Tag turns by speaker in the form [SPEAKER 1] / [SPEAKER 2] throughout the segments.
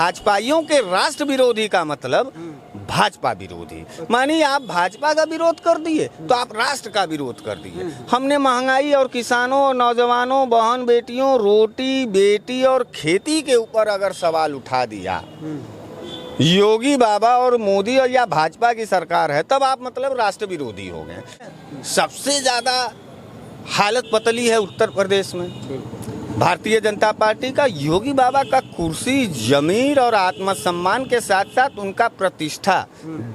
[SPEAKER 1] भाजपाइयों के राष्ट्र विरोधी का मतलब भाजपा विरोधी। मानिए आप भाजपा का विरोध कर दिए तो आप राष्ट्र का विरोध कर दिए। हमने महंगाई और किसानों और नौजवानों, बहन बेटियों, रोटी बेटी और खेती के ऊपर अगर सवाल उठा दिया योगी बाबा और मोदी और या भाजपा की सरकार है, तब आप मतलब राष्ट्र विरोधी हो गए। सबसे ज़्यादा हालत पतली है उत्तर प्रदेश में भारतीय जनता पार्टी का। योगी बाबा का कुर्सी, जमीर और आत्मसम्मान के साथ साथ उनका प्रतिष्ठा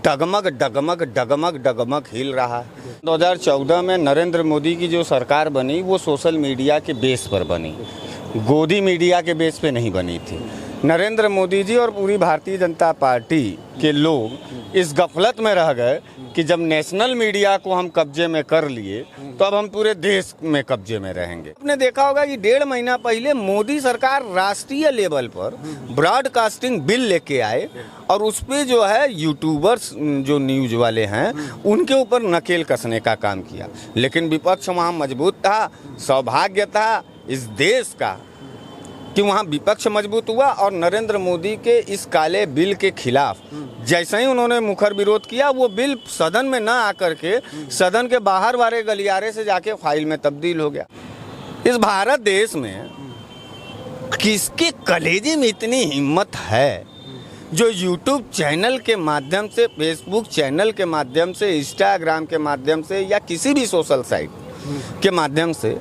[SPEAKER 1] डगमग डगमग डगमग डगमग हिल रहा है। 2014 में नरेंद्र मोदी की जो सरकार बनी वो सोशल मीडिया के बेस पर बनी, गोदी मीडिया के बेस पे नहीं बनी थी। नरेंद्र मोदी जी और पूरी भारतीय जनता पार्टी के लोग इस गफलत में रह गए कि जब नेशनल मीडिया को हम कब्जे में कर लिए तो अब हम पूरे देश में कब्जे में रहेंगे। आपने देखा होगा कि 1.5 महीना पहले मोदी सरकार राष्ट्रीय लेवल पर ब्रॉडकास्टिंग बिल लेके आए और उस पे जो है यूट्यूबर्स जो न्यूज वाले हैं उनके ऊपर नकेल कसने का काम किया, लेकिन विपक्ष वहाँ मजबूत था। सौभाग्य था इस देश का कि वहाँ विपक्ष मजबूत हुआ और नरेंद्र मोदी के इस काले बिल के खिलाफ जैसे ही उन्होंने मुखर विरोध किया, वो बिल सदन में न आकर के सदन के बाहर वाले गलियारे से जाके फाइल में तब्दील हो गया। इस भारत देश में किसके कलेजे में इतनी हिम्मत है जो यूट्यूब चैनल के माध्यम से, फेसबुक चैनल के माध्यम से, इंस्टाग्राम के माध्यम से या किसी भी सोशल साइट के माध्यम से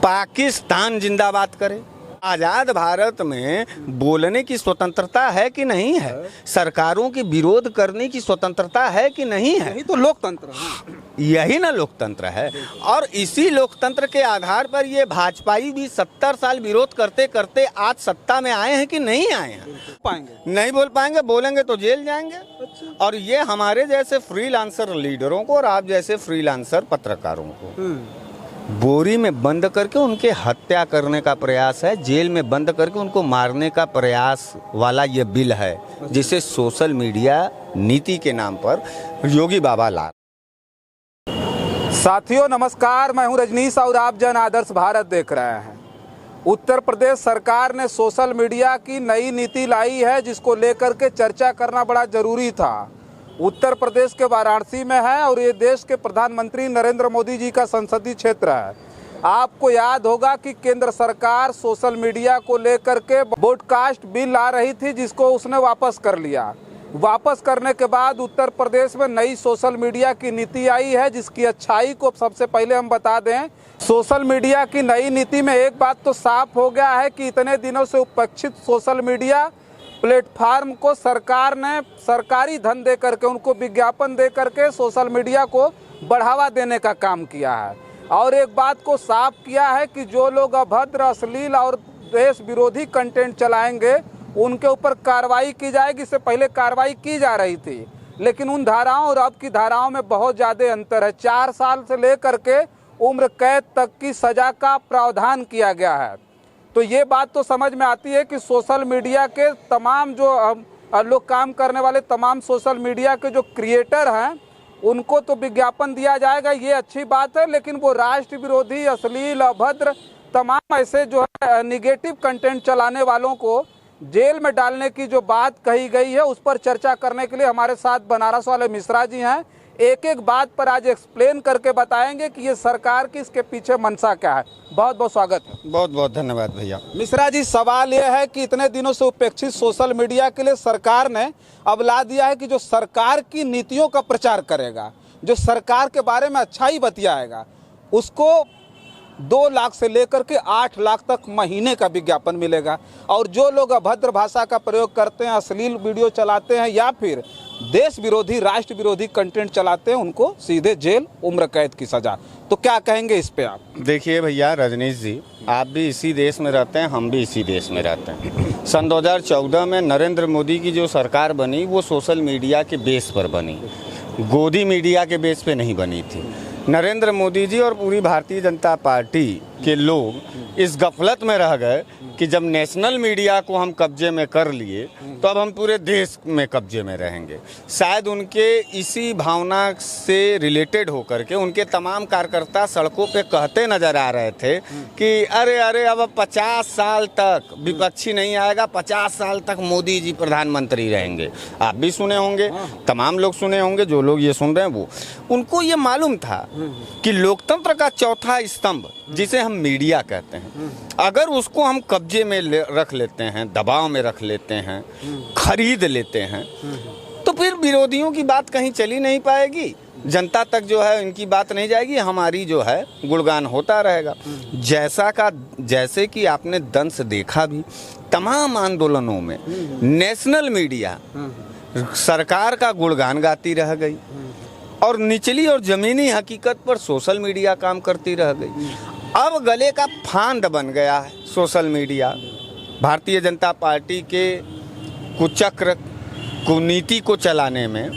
[SPEAKER 1] पाकिस्तान जिंदाबाद करे। आज़ाद भारत में बोलने की स्वतंत्रता है कि नहीं है? सरकारों की विरोध करने की स्वतंत्रता है कि नहीं है?
[SPEAKER 2] यही तो लोकतंत्र है।
[SPEAKER 1] यही ना लोकतंत्र है। और इसी लोकतंत्र के आधार पर ये भाजपाई भी 70 साल विरोध करते करते आज सत्ता में आए हैं कि नहीं आए हैं? नहीं बोल पाएंगे, बोलेंगे तो जेल जाएंगे। और ये हमारे जैसे फ्रीलांसर लीडरों को और आप जैसे फ्रीलांसर पत्रकारों को बोरी में बंद करके उनके हत्या करने का प्रयास है, जेल में बंद करके उनको मारने का प्रयास वाला ये बिल है, जिसे सोशल मीडिया नीति के नाम पर योगी बाबा ला।
[SPEAKER 2] साथियों नमस्कार, मैं हूं रजनीश और आप जन आदर्श भारत देख रहे हैं। उत्तर प्रदेश सरकार ने सोशल मीडिया की नई नीति लाई है जिसको लेकर के चर्चा करना बड़ा जरूरी था। उत्तर प्रदेश के वाराणसी में है और ये देश के प्रधानमंत्री नरेंद्र मोदी जी का संसदीय क्षेत्र है। आपको याद होगा कि केंद्र सरकार सोशल मीडिया को लेकर के ब्रॉडकास्ट बिल ला रही थी जिसको उसने वापस कर लिया। वापस करने के बाद उत्तर प्रदेश में नई सोशल मीडिया की नीति आई है जिसकी अच्छाई को सबसे पहले हम बता दें। सोशल मीडिया की नई नीति में एक बात तो साफ हो गया है कि इतने दिनों से उपेक्षित सोशल मीडिया प्लेटफार्म को सरकार ने सरकारी धन दे करके, उनको विज्ञापन दे करके सोशल मीडिया को बढ़ावा देने का काम किया है। और एक बात को साफ किया है कि जो लोग अभद्र, अश्लील और देश विरोधी कंटेंट चलाएंगे उनके ऊपर कार्रवाई की जाएगी। इससे पहले कार्रवाई की जा रही थी, लेकिन उन धाराओं और अब की धाराओं में बहुत ज़्यादा अंतर है। 4 साल से लेकर के उम्र कैद तक की सज़ा का प्रावधान किया गया है। तो ये बात तो समझ में आती है कि सोशल मीडिया के तमाम जो लोग काम करने वाले, तमाम सोशल मीडिया के जो क्रिएटर हैं उनको तो विज्ञापन दिया जाएगा, ये अच्छी बात है। लेकिन वो राष्ट्र विरोधी, अश्लील, अभद्र तमाम ऐसे जो है निगेटिव कंटेंट चलाने वालों को जेल में डालने की जो बात कही गई है उस पर चर्चा करने के लिए हमारे साथ बनारस वाले मिश्रा जी हैं। एक एक बात पर आज एक्सप्लेन करके बताएंगे कि ये सरकार की इसके पीछे मंशा क्या है। बहुत बहुत स्वागत है।
[SPEAKER 1] बहुत बहुत धन्यवाद भैया।
[SPEAKER 2] मिश्रा जी, सवाल यह है कि इतने दिनों से उपेक्षित सोशल मीडिया के लिए सरकार ने अब ला दिया है कि जो सरकार की नीतियों का प्रचार करेगा, जो सरकार के बारे में अच्छाई बतियाएगा, उसको 2 लाख से लेकर के 8 लाख तक महीने का विज्ञापन मिलेगा। और जो लोग अभद्र भाषा का प्रयोग करते हैं, अश्लील वीडियो चलाते हैं या फिर देश विरोधी, राष्ट्र विरोधी कंटेंट चलाते हैं, उनको सीधे जेल, उम्र कैद की सजा। तो क्या कहेंगे इस पे आप?
[SPEAKER 1] देखिए भैया रजनीश जी, आप भी इसी देश में रहते हैं, हम भी इसी देश में रहते हैं। सन 2014 में नरेंद्र मोदी की जो सरकार बनी वो सोशल मीडिया के बेस पर बनी, गोदी मीडिया के बेस पे नहीं बनी थी। नरेंद्र मोदी जी और पूरी भारतीय जनता पार्टी कि लोग इस गफलत में रह गए कि जब नेशनल मीडिया को हम कब्जे में कर लिए तो अब हम पूरे देश में कब्जे में रहेंगे। शायद उनके इसी भावना से रिलेटेड होकर के उनके तमाम कार्यकर्ता सड़कों पे कहते नजर आ रहे थे कि अरे अरे अब 50 साल तक विपक्षी नहीं आएगा, 50 साल तक मोदी जी प्रधानमंत्री रहेंगे। आप भी सुने होंगे, तमाम लोग सुने होंगे, जो लोग ये सुन रहे हैं वो, उनको ये मालूम था कि लोकतंत्र का चौथा स्तंभ जिसे हम मीडिया कहते हैं, अगर उसको हम कब्जे में रख लेते हैं, दबाव में रख लेते हैं, खरीद लेते हैं, तो फिर विरोधियों की बात कहीं चली नहीं पाएगी, जनता तक जो है इनकी बात नहीं जाएगी, हमारी जो है गुणगान होता रहेगा। जैसे कि आपने दंश देखा भी तमाम आंदोलनों में नेशनल मीडिया सरकार का गुणगान गाती रह गई और निचली और जमीनी हकीकत पर सोशल मीडिया काम करती रह गई। अब गले का फांद बन गया है social media. Bharatiya Janata party के कुचक्र कुनीति को चलाने में,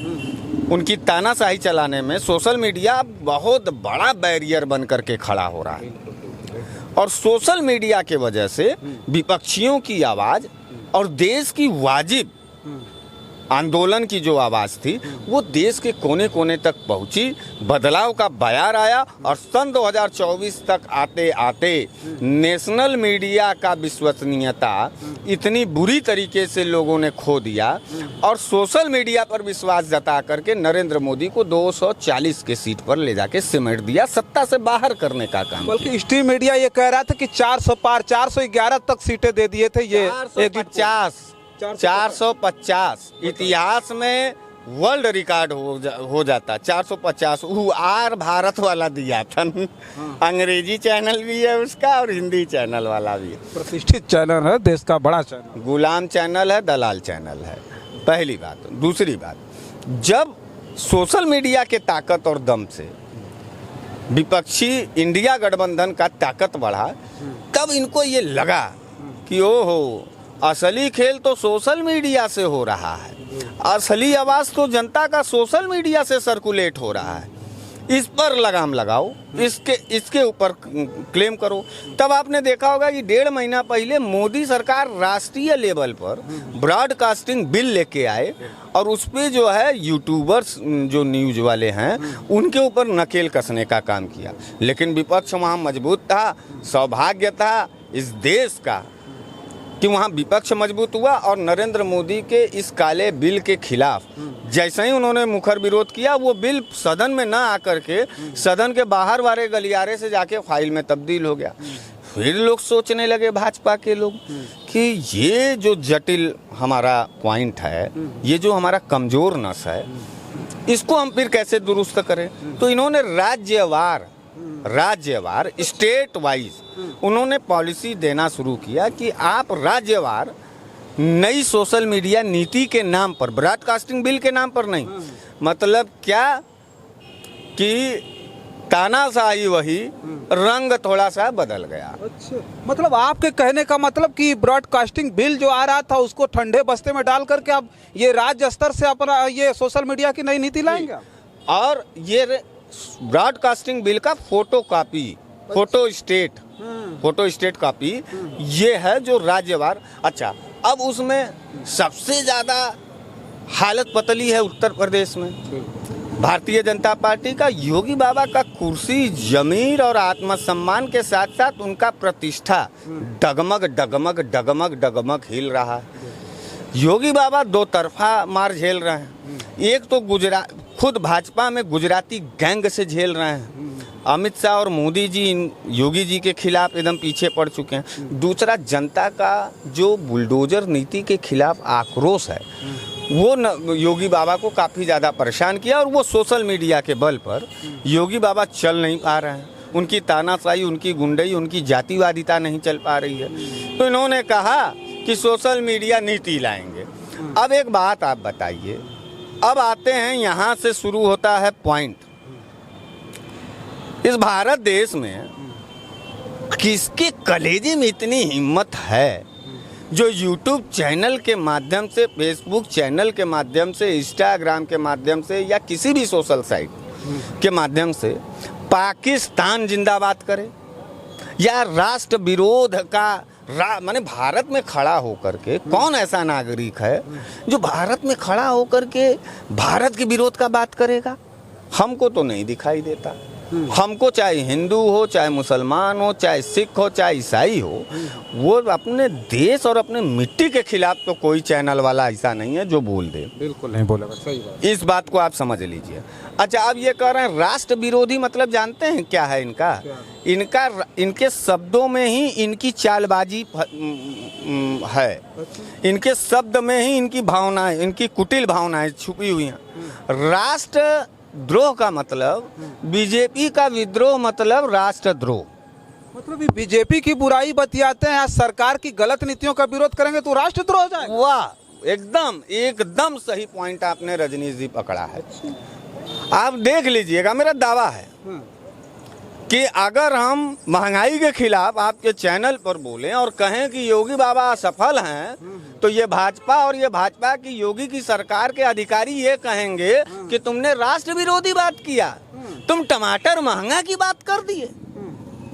[SPEAKER 1] उनकी तानाशाही चलाने में सोशल मीडिया बहुत बड़ा बैरियर बन करके खड़ा हो रहा है। और सोशल मीडिया के वजह से विपक्षियों की आवाज़ और देश की वाजिब आंदोलन की जो आवाज़ थी वो देश के कोने कोने तक पहुंची, बदलाव का बयार आया और सन 2024 तक आते आते नेशनल मीडिया का विश्वसनीयता इतनी बुरी तरीके से लोगों ने खो दिया और सोशल मीडिया पर विश्वास जता करके नरेंद्र मोदी को 240 के सीट पर ले जाके सिमट दिया, सत्ता से बाहर करने का काम।
[SPEAKER 2] बल्कि स्ट्रीम मीडिया ये कह रहा था कि 400 पार 411 तक सीटें दे दिए थे ये
[SPEAKER 1] 450 इतिहास में वर्ल्ड रिकॉर्ड हो जाता। 450 आर भारत वाला दिया था। अंग्रेजी चैनल भी है उसका और हिंदी चैनल वाला भी है।
[SPEAKER 2] प्रतिष्ठित चैनल है, देश का बड़ा चैनल।
[SPEAKER 1] गुलाम चैनल है, दलाल चैनल है, पहली बात। दूसरी बात, जब सोशल मीडिया के ताकत और दम से विपक्षी इंडिया गठबंधन का ताकत बढ़ा, तब इनको ये लगा कि ओहो असली खेल तो सोशल मीडिया से हो रहा है, असली आवाज़ तो जनता का सोशल मीडिया से सर्कुलेट हो रहा है, इस पर लगाम लगाओ, इसके ऊपर क्लेम करो। तब आपने देखा होगा कि 1.5 महीना पहले मोदी सरकार राष्ट्रीय लेवल पर ब्रॉडकास्टिंग बिल लेके आए और उस पर जो है यूट्यूबर्स जो न्यूज़ वाले हैं उनके ऊपर नकेल कसने का काम किया। लेकिन विपक्ष वहाँ मजबूत था। सौभाग्य था इस देश का कि वहाँ विपक्ष मजबूत हुआ और नरेंद्र मोदी के इस काले बिल के खिलाफ जैसे ही उन्होंने मुखर विरोध किया, वो बिल सदन में ना आकर के सदन के बाहर वाले गलियारे से जाके फाइल में तब्दील हो गया। फिर लोग सोचने लगे, भाजपा के लोग, कि ये जो जटिल हमारा पॉइंट है, ये जो हमारा कमज़ोर नस है, इसको हम फिर कैसे दुरुस्त करें। तो इन्होंने राज्यवार स्टेट वाइज उन्होंने पॉलिसी देना शुरू किया कि आप राज्यवार नई सोशल मीडिया नीति के नाम पर, ब्रॉडकास्टिंग बिल के नाम पर नहीं, मतलब क्या कि तानाशाही वही, रंग थोड़ा सा बदल गया।
[SPEAKER 2] अच्छा, मतलब आपके कहने का मतलब कि ब्रॉडकास्टिंग बिल जो आ रहा था उसको ठंडे बस्ते में डाल करके आप ये राज्य स्तर से अपना ये सोशल मीडिया की नई नीति लाएंगे।
[SPEAKER 1] और ये ब्रॉडकास्टिंग बिल का फोटो स्टेट कॉपी ये है जो राज्यवार। अच्छा, अब उसमें सबसे ज़्यादा हालत पतली है उत्तर प्रदेश में। भारतीय जनता पार्टी का योगी बाबा का कुर्सी जमीर और आत्मसम्मान के साथ साथ उनका प्रतिष्ठा डगमग डगमग डगमग डगमग हिल रहा है। योगी बाबा दो तरफा मार झेल रहे हैं। एक तो खुद भाजपा में गुजराती गैंग से झेल रहे हैं। अमित शाह और मोदी जी योगी जी के खिलाफ एकदम पीछे पड़ चुके हैं। दूसरा, जनता का जो बुलडोजर नीति के खिलाफ आक्रोश है वो योगी बाबा को काफ़ी ज़्यादा परेशान किया और वो सोशल मीडिया के बल पर योगी बाबा चल नहीं पा रहे हैं। उनकी तानाशाही, उनकी गुंडई, उनकी जातिवादिता नहीं चल पा रही है। तो इन्होंने कहा कि सोशल मीडिया नीति लाएंगे। अब एक बात आप बताइए, अब आते हैं यहाँ से शुरू होता है पॉइंट। इस भारत देश में किसके कलेजे में इतनी हिम्मत है जो यूट्यूब चैनल के माध्यम से, फेसबुक चैनल के माध्यम से, इंस्टाग्राम के माध्यम से या किसी भी सोशल साइट के माध्यम से पाकिस्तान जिंदाबाद करे, या राष्ट्र विरोध का माने भारत में खड़ा होकर के कौन ऐसा नागरिक है जो भारत में खड़ा होकर के भारत के विरोध का बात करेगा? हमको तो नहीं दिखाई देता। हमको चाहे हिंदू हो, चाहे मुसलमान हो, चाहे सिख हो, चाहे ईसाई हो, वो अपने देश और अपने मिट्टी के खिलाफ तो कोई चैनल वाला ऐसा नहीं है जो बोल दे।
[SPEAKER 2] बिल्कुल नहीं बोलेगा, सही बात।
[SPEAKER 1] इस बात को आप समझ लीजिए। अच्छा, अब ये कह रहे हैं राष्ट्र विरोधी, मतलब जानते हैं क्या है इनका? इनके शब्दों में ही इनकी चालबाजी है। इनके शब्द में ही इनकी भावनाएं, इनकी कुटिल भावनाएं छुपी हुई हैं। राष्ट्र द्रोह का मतलब, बीजेपी का विद्रोह मतलब राष्ट्रद्रोह।
[SPEAKER 2] मतलब बीजेपी की बुराई बतियाते हैं, आज सरकार की गलत नीतियों का विरोध करेंगे तो राष्ट्रद्रोह हो जाएगा।
[SPEAKER 1] वाह, एकदम सही पॉइंट आपने रजनीश जी पकड़ा है। आप देख लीजिएगा, मेरा दावा है कि अगर हम महंगाई के खिलाफ आपके चैनल पर बोलें और कहें कि योगी बाबा असफल हैं, तो ये भाजपा और ये भाजपा की योगी की सरकार के अधिकारी ये कहेंगे कि तुमने राष्ट्र विरोधी बात किया, तुम टमाटर महंगा की बात कर दिए,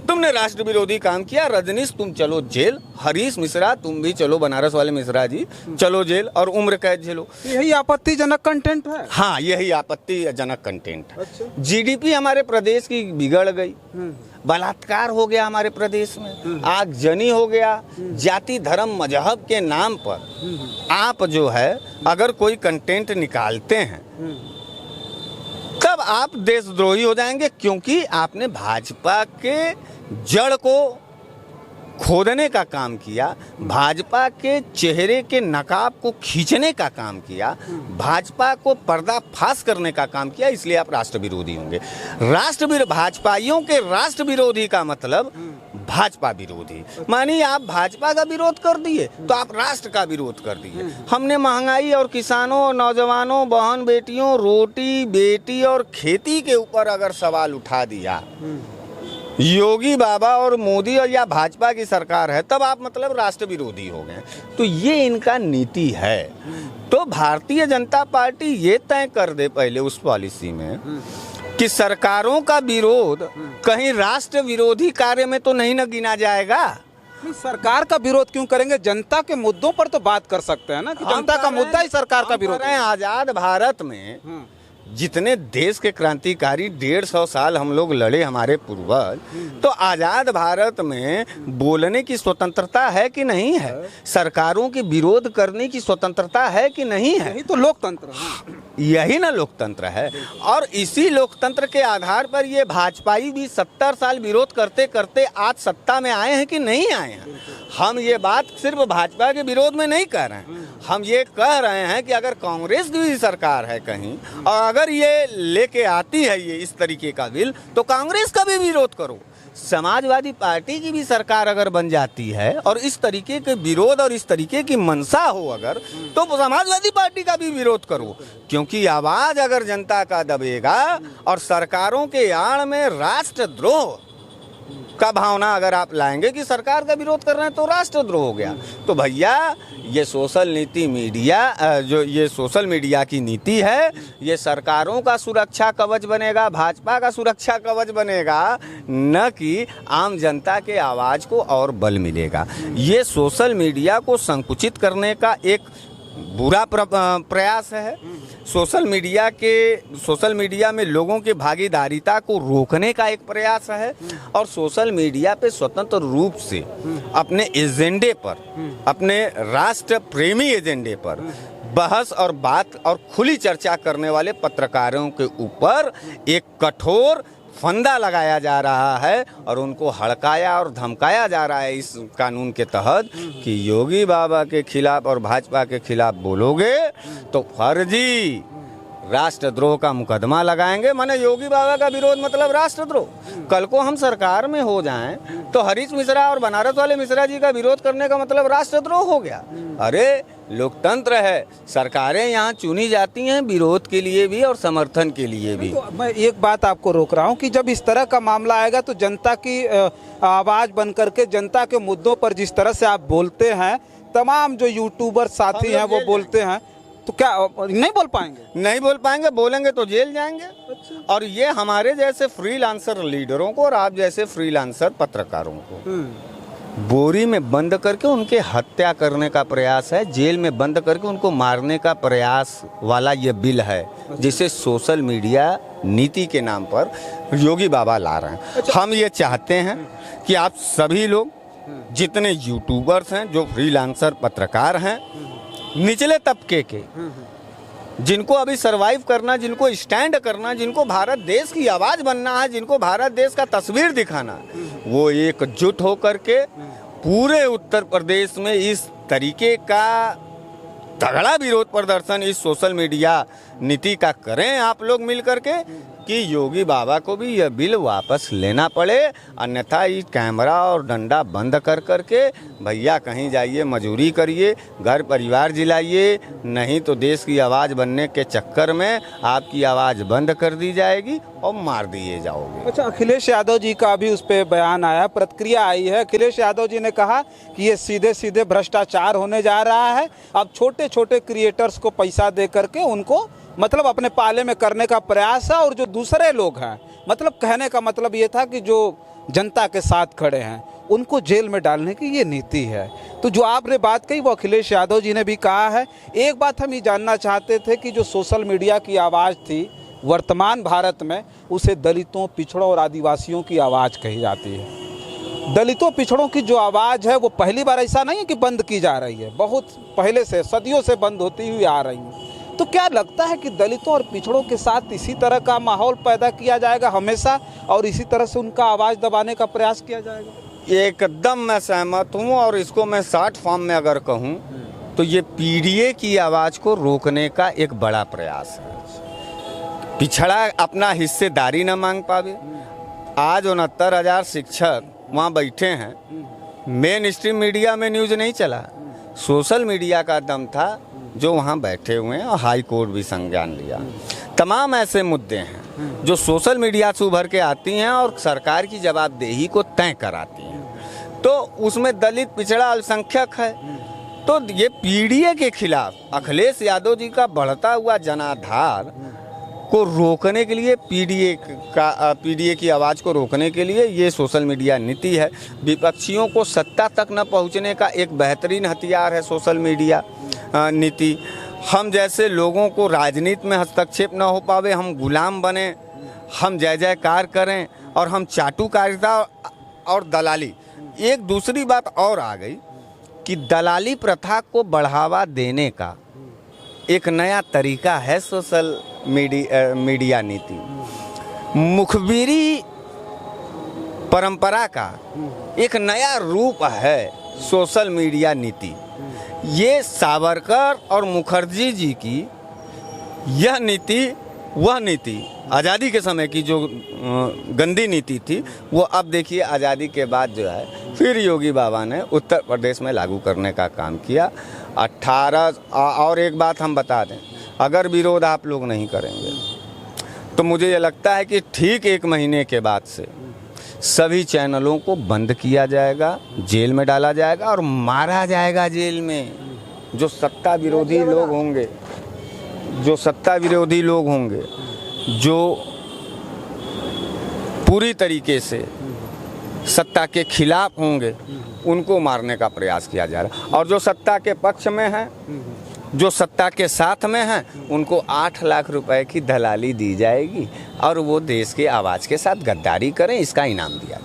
[SPEAKER 1] तुमने राष्ट्र विरोधी काम किया। रजनीश तुम चलो जेल, हरीश मिश्रा तुम भी चलो, बनारस वाले मिश्रा जी चलो जेल और उम्र कैद झेलो।
[SPEAKER 2] यही आपत्तिजनक कंटेंट है।
[SPEAKER 1] हाँ, यही आपत्तिजनक कंटेंट है। जीडीपी हमारे प्रदेश की बिगड़ गई, बलात्कार हो गया हमारे प्रदेश में, आगजनी हो गया, जाति धर्म मजहब के नाम पर आप जो है अगर कोई कंटेंट निकालते हैं तब आप देशद्रोही हो जाएंगे, क्योंकि आपने भाजपा के जड़ को खोदने का काम किया, भाजपा के चेहरे के नकाब को खींचने का काम किया, भाजपा को पर्दाफाश करने का काम किया, इसलिए आप राष्ट्र विरोधी होंगे। भाजपाइयों के राष्ट्र विरोधी का मतलब भाजपा विरोधी। मानिए आप भाजपा का विरोध कर दिए तो आप राष्ट्र का विरोध कर दिए। हमने महंगाई और किसानों, नौजवानों, बहन बेटियों, रोटी बेटी और खेती के ऊपर अगर सवाल उठा दिया, योगी बाबा और मोदी और या भाजपा की सरकार है, तब आप मतलब राष्ट्र विरोधी हो गए। तो ये इनका नीति है। तो भारतीय जनता पार्टी ये तय कर दे पहले उस पॉलिसी में कि सरकारों का विरोध कहीं राष्ट्र विरोधी कार्य में तो नहीं न गिना जाएगा।
[SPEAKER 2] सरकार का विरोध क्यों करेंगे? जनता के मुद्दों पर तो बात कर सकते हैं ना, कि जनता का मुद्दा ही सरकार का विरोध है।
[SPEAKER 1] आजाद भारत में जितने देश के क्रांतिकारी 150 साल हम लोग लड़े, हमारे पूर्वज, तो आजाद भारत में बोलने की स्वतंत्रता है कि नहीं है? सरकारों के विरोध करने की स्वतंत्रता है कि नहीं है?
[SPEAKER 2] यही तो लोकतंत्र है।
[SPEAKER 1] यही ना लोकतंत्र है। और इसी लोकतंत्र के आधार पर ये भाजपाई भी 70 साल विरोध करते करते आज सत्ता में आए हैं कि नहीं आए हैं। हम ये बात सिर्फ भाजपा के विरोध में नहीं कह रहे हैं, हम ये कह रहे हैं कि अगर कांग्रेस की भी सरकार है कहीं और अगर ये लेके आती है ये इस तरीके का बिल, तो कांग्रेस का भी विरोध करो। समाजवादी पार्टी की भी सरकार अगर बन जाती है और इस तरीके के विरोध और इस तरीके की मंशा हो अगर, तो समाजवादी पार्टी का भी विरोध करो, क्योंकि आवाज अगर जनता का दबेगा और सरकारों के आड़ में राष्ट्रद्रोह का भावना अगर आप लाएंगे कि सरकार का विरोध कर रहे हैं तो राष्ट्रद्रोह हो गया। तो भैया ये सोशल नीति मीडिया, जो ये सोशल मीडिया की नीति है, ये सरकारों का सुरक्षा कवच बनेगा, भाजपा का सुरक्षा कवच बनेगा, न कि आम जनता के आवाज़ को और बल मिलेगा। ये सोशल मीडिया को संकुचित करने का एक बुरा प्रयास है। सोशल मीडिया में लोगों की भागीदारिता को रोकने का एक प्रयास है। और सोशल मीडिया पे स्वतंत्र रूप से अपने एजेंडे पर, अपने राष्ट्र प्रेमी एजेंडे पर बहस और बात और खुली चर्चा करने वाले पत्रकारों के ऊपर एक कठोर फंदा लगाया जा रहा है और उनको हड़काया और धमकाया जा रहा है इस कानून के तहत कि योगी बाबा के खिलाफ और भाजपा के खिलाफ बोलोगे तो फर्जी राष्ट्रद्रोह का मुकदमा लगाएंगे। माने योगी बाबा का विरोध मतलब राष्ट्रद्रोह। कल को हम सरकार में हो जाएं तो हरीश मिश्रा और बनारस वाले मिश्रा जी का विरोध करने का मतलब राष्ट्रद्रोह हो गया। अरे लोकतंत्र है, सरकारें यहाँ चुनी जाती हैं विरोध के लिए भी और समर्थन के लिए भी।
[SPEAKER 2] तो मैं एक बात आपको रोक रहा हूँ कि जब इस तरह का मामला आएगा तो जनता की आवाज़ बन करके जनता के मुद्दों पर जिस तरह से आप बोलते हैं, तमाम जो यूट्यूबर साथी हैं वो बोलते हैं, तो क्या नहीं बोल पाएंगे?
[SPEAKER 1] नहीं बोल पाएंगे, बोलेंगे तो जेल जाएंगे।
[SPEAKER 2] अच्छा।
[SPEAKER 1] और ये हमारे जैसे फ्रीलांसर लीडरों को और आप जैसे फ्रीलांसर पत्रकारों को बोरी में बंद करके उनके हत्या करने का प्रयास है, जेल में बंद करके उनको मारने का प्रयास वाला ये बिल है, जिसे सोशल मीडिया नीति के नाम पर योगी बाबा ला रहे हैं। हम ये चाहते हैं कि आप सभी लोग जितने यूट्यूबर्स हैं, जो फ्रीलांसर पत्रकार हैं, निचले तबके के, जिनको अभी सरवाइव करना, जिनको स्टैंड करना, जिनको भारत देश की आवाज़ बनना है, जिनको भारत देश का तस्वीर दिखाना, वो एकजुट होकर के पूरे उत्तर प्रदेश में इस तरीके का तगड़ा विरोध प्रदर्शन इस सोशल मीडिया नीति का करें आप लोग मिल करके, कि योगी बाबा को भी यह बिल वापस लेना पड़े। अन्यथा ये कैमरा और डंडा बंद कर करके भैया कहीं जाइए, मजदूरी करिए, घर परिवार जिलाइए, नहीं तो देश की आवाज़ बनने के चक्कर में आपकी आवाज़ बंद कर दी जाएगी और मार दिए जाओगे।
[SPEAKER 2] अच्छा, अखिलेश यादव जी का भी उस पर बयान आया, प्रतिक्रिया आई है। अखिलेश यादव जी ने कहा कि ये सीधे सीधे भ्रष्टाचार होने जा रहा है। अब छोटे छोटे क्रिएटर्स को पैसा दे करके उनको मतलब अपने पाले में करने का प्रयास है, और जो दूसरे लोग हैं, मतलब कहने का मतलब ये था कि जो जनता के साथ खड़े हैं उनको जेल में डालने की ये नीति है। तो जो आपने बात कही वो अखिलेश यादव जी ने भी कहा है। एक बात हम ये जानना चाहते थे कि जो सोशल मीडिया की आवाज़ थी वर्तमान भारत में, उसे दलितों, पिछड़ों और आदिवासियों की आवाज़ कही जाती है। दलितों पिछड़ों की जो आवाज़ है वो पहली बार ऐसा नहीं है कि बंद की जा रही है, बहुत पहले से, सदियों से बंद होती हुई आ रही है। तो क्या लगता है कि दलितों और पिछड़ों के साथ इसी तरह का माहौल पैदा किया जाएगा हमेशा, और इसी तरह से उनका आवाज़ दबाने का प्रयास किया जाएगा?
[SPEAKER 1] एकदम मैं सहमत हूँ, और इसको मैं शॉर्ट फॉर्म में अगर कहूँ तो ये पीडीए की आवाज़ को रोकने का एक बड़ा प्रयास है। पिछड़ा अपना हिस्सेदारी न मांग पावे। आज 69,000 शिक्षक वहाँ बैठे हैं, मेन स्ट्रीम मीडिया में न्यूज़ नहीं चला, सोशल मीडिया का दम था जो वहाँ बैठे हुए हैं, और हाई कोर्ट भी संज्ञान लिया। तमाम ऐसे मुद्दे हैं जो सोशल मीडिया से उभर के आती हैं और सरकार की जवाबदेही को तय कराती हैं। तो उसमें दलित, पिछड़ा, अल्पसंख्यक है। तो ये पीडीए के खिलाफ अखिलेश यादव जी का बढ़ता हुआ जनाधार को रोकने के लिए, पीडीए की आवाज़ को रोकने के लिए ये सोशल मीडिया नीति है। विपक्षियों को सत्ता तक न पहुंचने का एक बेहतरीन हथियार है सोशल मीडिया नीति। हम जैसे लोगों को राजनीति में हस्तक्षेप न हो पावे, हम गुलाम बने, हम जय जयकार करें, और हम चाटुकारिता और दलाली। एक दूसरी बात और आ गई कि दलाली प्रथा को बढ़ावा देने का एक नया तरीका है सोशल मीडिया नीति। मुखबिरी परंपरा का एक नया रूप है सोशल मीडिया नीति। ये सावरकर और मुखर्जी जी की यह नीति, वह नीति आज़ादी के समय की जो गंदी नीति थी, वो अब देखिए आज़ादी के बाद जो है फिर योगी बाबा ने उत्तर प्रदेश में लागू करने का काम किया। 18 और एक बात हम बता दें, अगर विरोध आप लोग नहीं करेंगे तो मुझे ये लगता है कि ठीक 1 महीने के बाद से सभी चैनलों को बंद किया जाएगा, जेल में डाला जाएगा और मारा जाएगा जेल में। जो सत्ता विरोधी लोग होंगे, जो पूरी तरीके से सत्ता के खिलाफ होंगे, उनको मारने का प्रयास किया जा रहा है। और जो सत्ता के पक्ष में हैं, जो सत्ता के साथ में हैं, उनको 8 लाख रुपए की दलाली दी जाएगी और वो देश के आवाज़ के साथ गद्दारी करें, इसका इनाम दिया जाएगा।